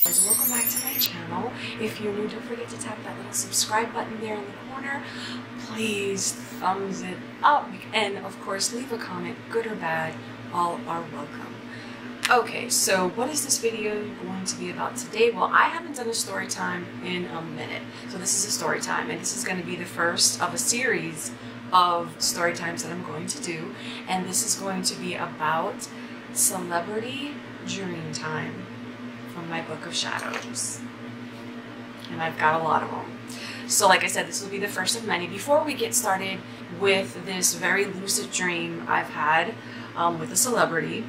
Guys, welcome back to my channel. If you're new, don't forget to tap that little subscribe button there in the corner. Please thumbs it up, and of course leave a comment, good or bad, all are welcome. Okay, so what is this video going to be about today? Well, I haven't done a story time in a minute, so this is a story time, and this is going to be the first of a series of story times that I'm going to do, and this is going to be about celebrity dream time from my book of shadows, and I've got a lot of them. So like I said, this will be the first of many. Before we get started with this very lucid dream I've had with a celebrity,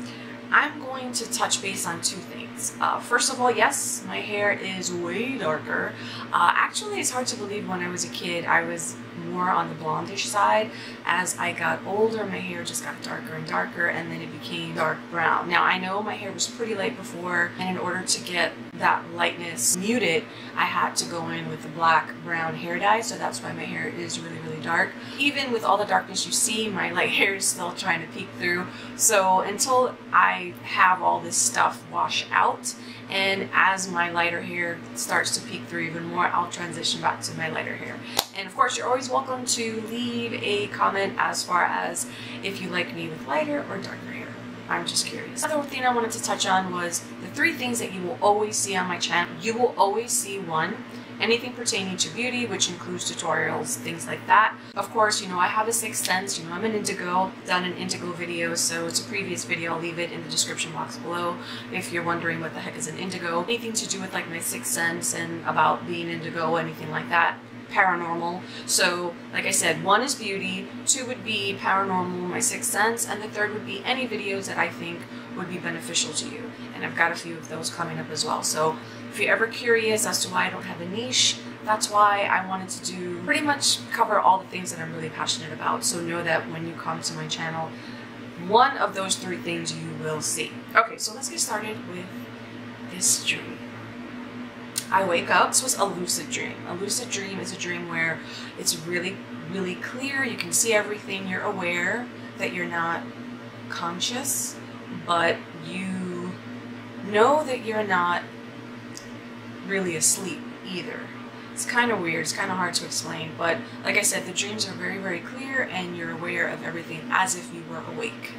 I'm going to touch base on two things. First of all, yes, my hair is way darker. Actually, it's hard to believe when I was a kid I was more on the blondish side. As I got older, my hair just got darker and darker, and then it became dark brown. Now, I know my hair was pretty light before, and in order to get that lightness muted, I had to go in with the black brown hair dye, so that's why my hair is really, really dark. Even with all the darkness you see, my light hair is still trying to peek through. So until I have all this stuff wash out, and as my lighter hair starts to peek through even more, I'll transition back to my lighter hair. And of course, you're always welcome to leave a comment as far as if you like me with lighter or darker hair. I'm just curious. Another thing I wanted to touch on was the three things that you will always see on my channel. You will always see, one, anything pertaining to beauty, which includes tutorials, things like that. Of course, you know, I have a sixth sense. You know, I'm an indigo, done an indigo video, so it's a previous video. I'll leave it in the description box below if you're wondering what the heck is an indigo. Anything to do with like my sixth sense and about being indigo, anything like that. Paranormal. So like I said, one is beauty, two would be paranormal, my sixth sense, and the third would be any videos that I think would be beneficial to you. And I've got a few of those coming up as well. So if you're ever curious as to why I don't have a niche, that's why I wanted to do pretty much cover all the things that I'm really passionate about. So know that when you come to my channel, one of those three things you will see. Okay, so let's get started with this dream. I wake up. This was a lucid dream. A lucid dream is a dream where it's really, really clear. You can see everything. You're aware that you're not conscious, but you know that you're not really asleep either. It's kind of weird. It's kind of hard to explain, but like I said, the dreams are very, very clear, and you're aware of everything as if you were awake.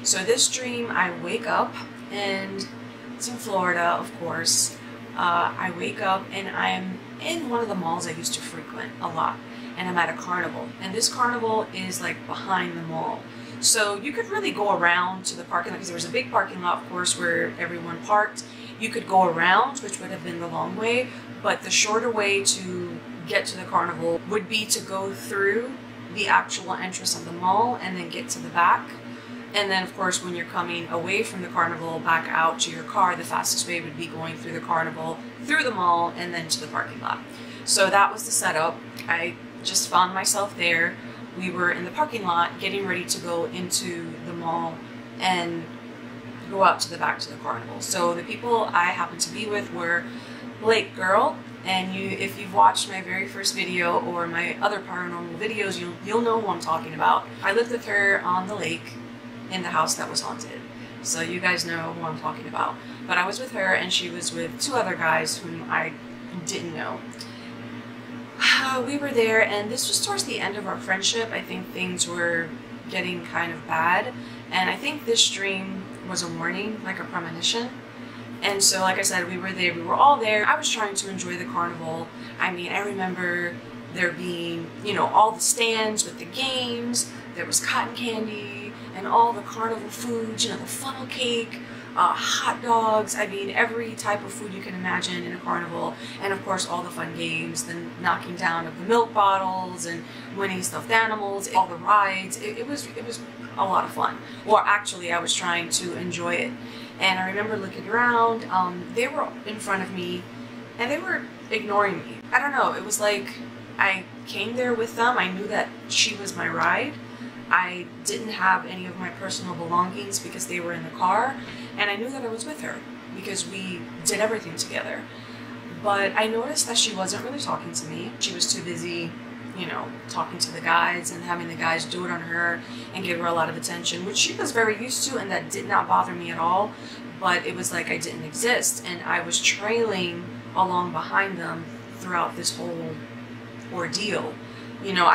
So this dream, I wake up, and it's in Florida, of course. I wake up and I'm in one of the malls I used to frequent a lot, and I'm at a carnival, and this carnival is like behind the mall, so you could really go around to the parking lot because there was a big parking lot, of course, where everyone parked. You could go around, which would have been the long way, but the shorter way to get to the carnival would be to go through the actual entrance of the mall and then get to the back. And then, of course, when you're coming away from the carnival back out to your car, the fastest way would be going through the carnival, through the mall, and then to the parking lot. So that was the setup. I just found myself there. We were in the parking lot getting ready to go into the mall and go out to the back to the carnival. So the people I happened to be with were Blake Girl, and if you've watched my very first video or my other paranormal videos, you'll know who I'm talking about. I lived with her on the lake in the house that was haunted, so you guys know who I'm talking about. But I was with her, and she was with two other guys whom I didn't know. We were there, and this was towards the end of our friendship. I think things were getting kind of bad, and I think this dream was a warning, like a premonition. And so, like I said, we were there, we were all there. I was trying to enjoy the carnival. I mean, I remember there being, you know, all the stands with the games. There was cotton candy and all the carnival foods, you know, the funnel cake, hot dogs. I mean, every type of food you can imagine in a carnival. And of course, all the fun games, the knocking down of the milk bottles and winning stuffed animals, all the rides. It was a lot of fun. Or actually, I was trying to enjoy it. And I remember looking around. They were in front of me, and they were ignoring me. I don't know. It was like I came there with them. I knew that she was my ride. I didn't have any of my personal belongings because they were in the car, and I knew that I was with her because we did everything together. But I noticed that she wasn't really talking to me. She was too busy you know, talking to the guys and having the guys do it on her and give her a lot of attention, which she was very used to, and that did not bother me at all. But it was like I didn't exist, and I was trailing along behind them throughout this whole ordeal. You know,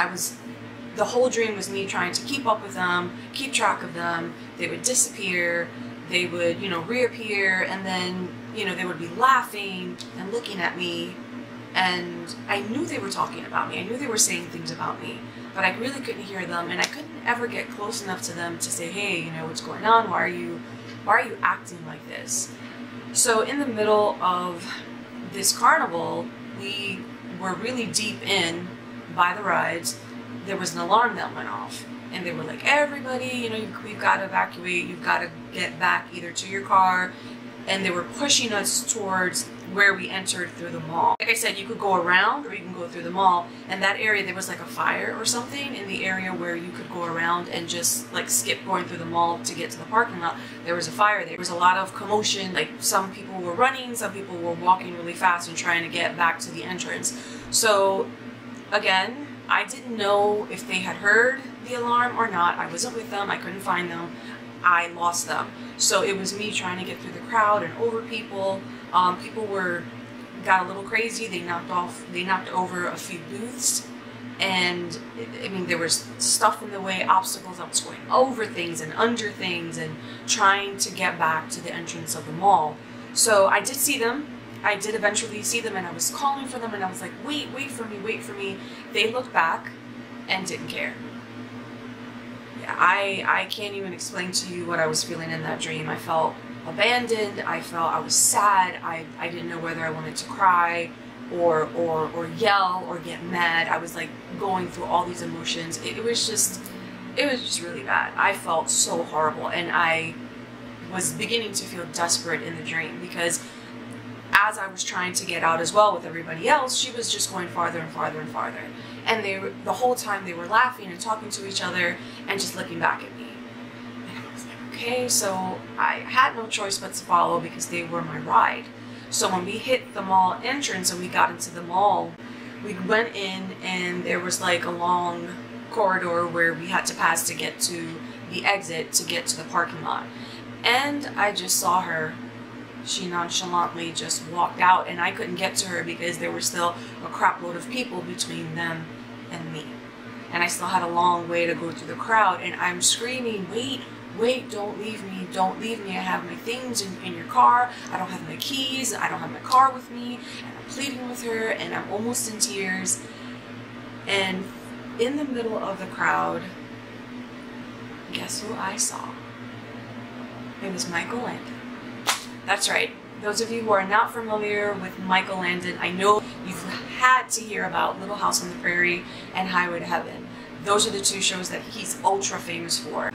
the whole dream was me trying to keep up with them, keep track of them. They would disappear, they would, you know, reappear, and then, you know, they would be laughing and looking at me, and I knew they were talking about me. I knew they were saying things about me, but I really couldn't hear them, and I couldn't ever get close enough to them to say, hey, you know, what's going on? Why are you acting like this? So in the middle of this carnival, we were really deep in by the rides. There was an alarm that went off, and they were like, everybody, you know, you've got to evacuate, you've got to get back either to your car, and they were pushing us towards where we entered through the mall. Like I said, you could go around or you can go through the mall, and that area, there was like a fire or something in the area where you could go around and just like skip going through the mall to get to the parking lot. There was a fire there. There was a lot of commotion, like some people were running, some people were walking really fast and trying to get back to the entrance. So again, I didn't know if they had heard the alarm or not. I wasn't with them, I couldn't find them, I lost them. So it was me trying to get through the crowd and over people. People got a little crazy. They knocked over a few booths, and I mean, there was stuff in the way, obstacles. I was going over things and under things and trying to get back to the entrance of the mall. So I did see them. I did eventually see them, and I was calling for them, and I was like, wait for me, wait for me. They looked back and didn't care. Yeah, I can't even explain to you what I was feeling in that dream. I felt abandoned, I was sad, I didn't know whether I wanted to cry or yell or get mad. I was like going through all these emotions. It was just really bad. I felt so horrible, and I was beginning to feel desperate in the dream, because as I was trying to get out as well with everybody else, she was just going farther and farther and farther. And the whole time they were laughing and talking to each other and just looking back at me. And I was like, okay, so I had no choice but to follow, because they were my ride. So when we hit the mall entrance and we got into the mall, we went in, and there was like a long corridor where we had to pass to get to the exit to get to the parking lot. And I just saw her. She nonchalantly just walked out, and I couldn't get to her because there were still a crap load of people between them and me. And I still had a long way to go through the crowd, and I'm screaming, wait, don't leave me, I have my things in your car, I don't have my keys, I don't have my car with me, and I'm pleading with her, and I'm almost in tears. And in the middle of the crowd, guess who I saw? It was Michael Landon. That's right. Those of you who are not familiar with Michael Landon, I know you've had to hear about Little House on the Prairie and Highway to Heaven. Those are the two shows that he's ultra famous for.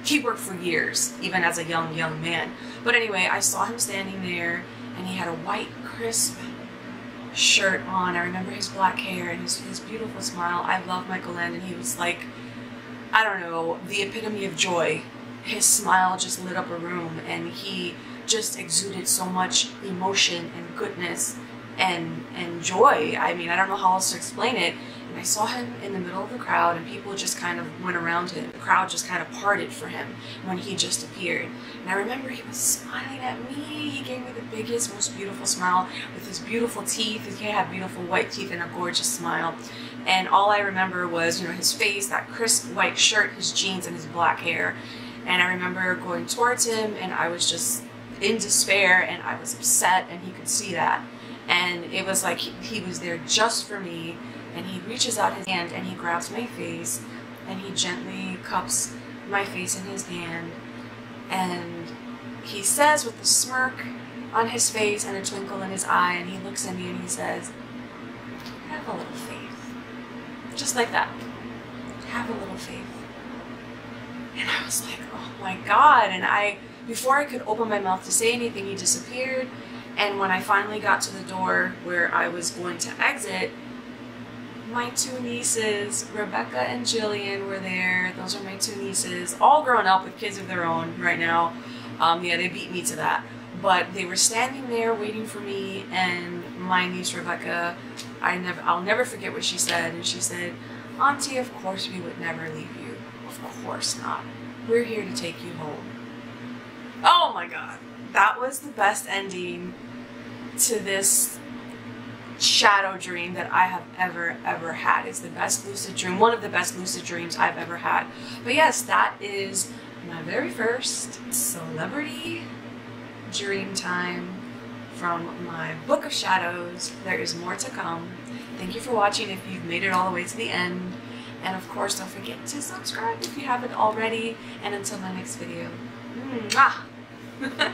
He worked for years, even as a young man. But anyway, I saw him standing there, and he had a white, crisp shirt on. I remember his black hair and his beautiful smile. I love Michael Landon. He was like, I don't know, the epitome of joy. His smile just lit up a room, and he just exuded so much emotion and goodness and joy. I mean, I don't know how else to explain it. And I saw him in the middle of the crowd, and people just kind of went around him. The crowd just kind of parted for him when he just appeared. And I remember he was smiling at me. He gave me the biggest, most beautiful smile with his beautiful teeth. He had beautiful white teeth and a gorgeous smile. And all I remember was, you know, his face, that crisp white shirt, his jeans, and his black hair. And I remember going towards him, and I was just in despair, and I was upset, and he could see that. And it was like he was there just for me, and he reaches out his hand and he grabs my face, and he gently cups my face in his hand, and he says with a smirk on his face and a twinkle in his eye, and he looks at me and he says, have a little faith. Just like that. Have a little faith. And I was like, oh my God. And before I could open my mouth to say anything, he disappeared. And when I finally got to the door where I was going to exit, my two nieces, Rebecca and Jillian, were there. Those are my two nieces, all grown up with kids of their own right now. Yeah, they beat me to that. But they were standing there waiting for me, and my niece Rebecca, I'll never forget what she said. And she said, "Auntie, of course we would never leave you. Of course not. We're here to take you home." Oh my God. That was the best ending to this shadow dream that I have ever had. It's the best lucid dream, one of the best lucid dreams I've ever had. But yes, that is my very first celebrity dream time from my book of shadows. There is more to come. Thank you for watching if you've made it all the way to the end. And of course, don't forget to subscribe if you haven't already. And until my next video, mwah!